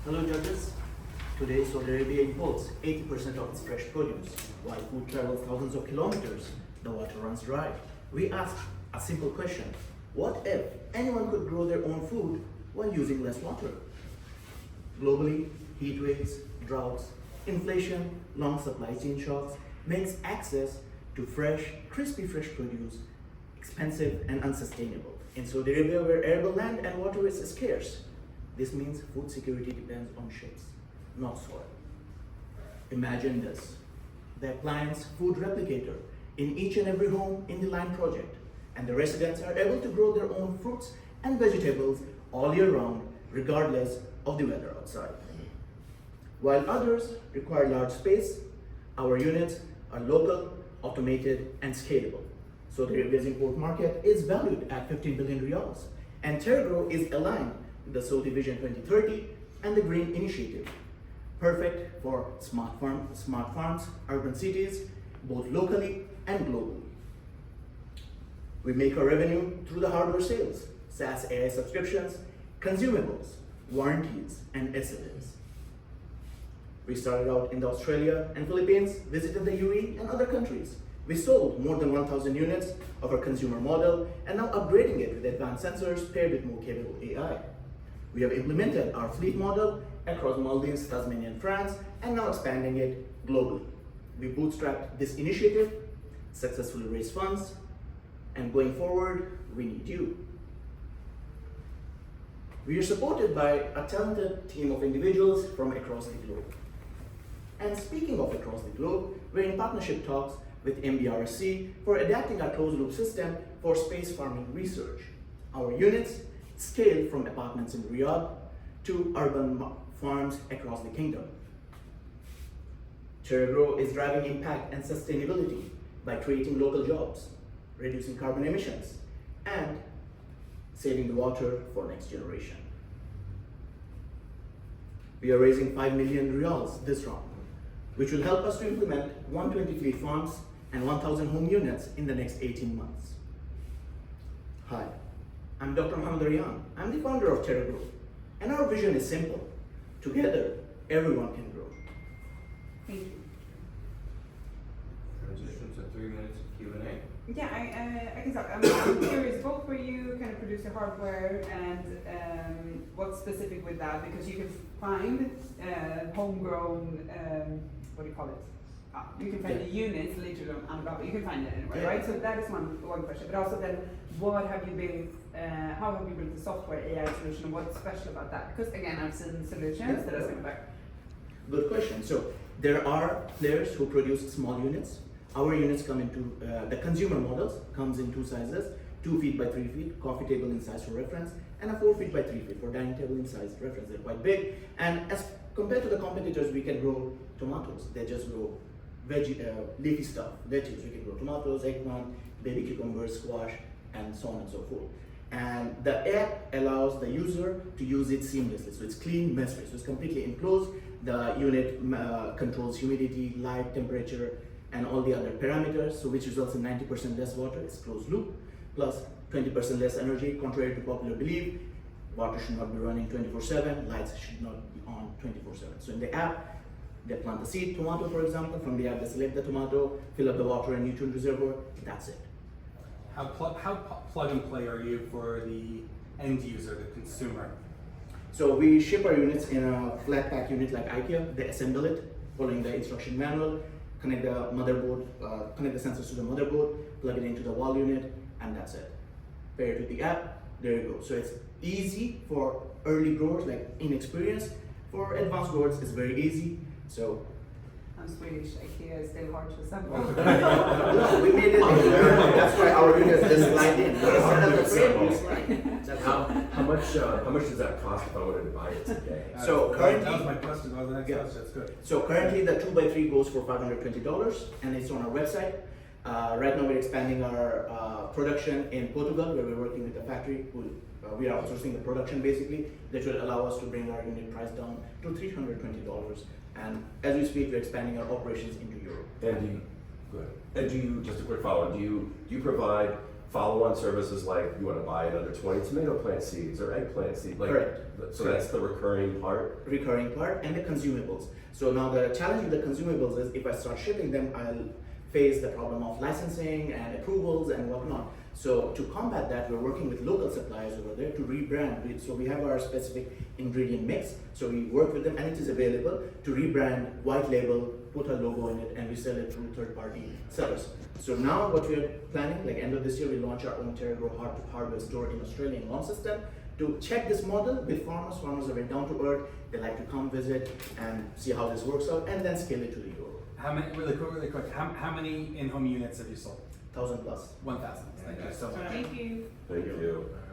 Hello judges. Today Saudi Arabia imports 80% of its fresh produce. While food travels thousands of kilometers, the water runs dry. We ask a simple question. What if anyone could grow their own food while using less water? Globally, heat waves, droughts, inflation, long supply chain shocks makes access to fresh, crispy fresh produce expensive and unsustainable. In Saudi Arabia, where arable land and water is scarce, this means food security depends on ships, not soil. Imagine this, the appliance food replicator in each and every home in the Line project, and the residents are able to grow their own fruits and vegetables all year round, regardless of the weather outside. While others require large space, our units are local, automated, and scalable. Saudi Arabia's import market is valued at 15 billion riyals, and Terra Grow is aligned with the Saudi Vision 2030 and the Green Initiative, perfect for smart farms, urban cities, both locally and globally. We make our revenue through the hardware sales, SaaS AI subscriptions, consumables, warranties, and SLAs. We started out in Australia and Philippines, visited the UAE and other countries. We sold more than 1,000 units of our consumer model and now upgrading it with advanced sensors paired with more capable AI. We have implemented our fleet model across Maldives, Tasmania, and France, and now expanding it globally. We bootstrapped this initiative, successfully raised funds, and going forward, we need you. We are supported by a talented team of individuals from across the globe. And speaking of across the globe, we're in partnership talks with MBRSC for adapting our closed-loop system for space farming research. Our units scale from apartments in Riyadh to urban farms across the kingdom. Terra Grow is driving impact and sustainability by creating local jobs, reducing carbon emissions, and saving the water for next generation. We are raising 5 million riyals this round, which will help us to implement 120 fleet farms and 1,000 home units in the next 18 months. Hi, I'm Dr. Mohammed Raiyan. I'm the founder of Terra Grow, and our vision is simple. Together, everyone can grow. Thank you. Transition to 3 minutes of Q&A. Yeah, I can start. I'm curious both where you kind of produce the hardware and what's specific with that, because you can find homegrown, what do you call it? You can find the units literally on Amazon, you can find it anywhere, right? So that is one question. But also then, what have you built, how have you built the software AI solution, and what's special about that? Because again, I've seen solutions that are similar. Good question. So there are players who produce small units. Our units come into, the consumer models comes in two sizes, 2 feet by 3 feet, coffee table in size for reference, and a 4 feet by 3 feet for dining table in size reference. They're quite big. And as compared to the competitors, we can grow tomatoes. They just grow leafy stuff, lettuce. We can grow tomatoes, eggplant, baby cucumbers, squash, and so on and so forth. And the app allows the user to use it seamlessly. So it's clean, mess-free. So it's completely enclosed. The unit controls humidity, light, temperature, and all the other parameters, so which results in 90% less water. It's closed loop, plus 20% less energy. Contrary to popular belief, water should not be running 24/7, lights should not be on 24/7. So in the app, they plant the seed, tomato for example, from the app they select the tomato, fill up the water and nutrient reservoir, that's it. How plug and play are you for the end user, the consumer? So we ship our units in a flat pack unit like IKEA. They assemble it, following the instruction manual, connect the motherboard, connect the sensors to the motherboard, plug it into the wall unit, and that's it. Pair it with the app, there you go. So it's easy for early growers, like inexperienced. For advanced growers, it's very easy. So I'm Swedish, IKEA is still hard to assemble. no, we made it. That's why our units just slide in. How much does that cost if I wanted to buy it today? So currently, that was my question. That was the next question. That's good. So currently, the 2x3 goes for $520, and it's on our website. Right now, we're expanding our production in Portugal, where we're working with a factory. We are outsourcing the production basically. That will allow us to bring our unit price down to $320. And as we speak, we're expanding our operations into Europe. And do you, just a quick follow, do you provide follow-on services like you want to buy another 20 tomato plant seeds or eggplant seeds. Like, Correct. So that's the recurring part. Recurring part, and the consumables. So now the challenge with the consumables is if I start shipping them, I'll face the problem of licensing and approvals and whatnot. So to combat that, we're working with local suppliers over there to rebrand. So we have our specific ingredient mix. So we work with them, and it is available to rebrand, white label, put a logo in it, and we sell it through third-party sellers. So now what we're planning, like end of this year, we launch our own Terra Grow hardware store in Australia in Launceston to check this model with farmers. Farmers are very down to earth. They like to come visit and see how this works out, and then scale it to the Europe. How many, really quick, how many in-home units have you sold? 1,000 plus. 1,000. Thank you so much. Thank you. Thank you.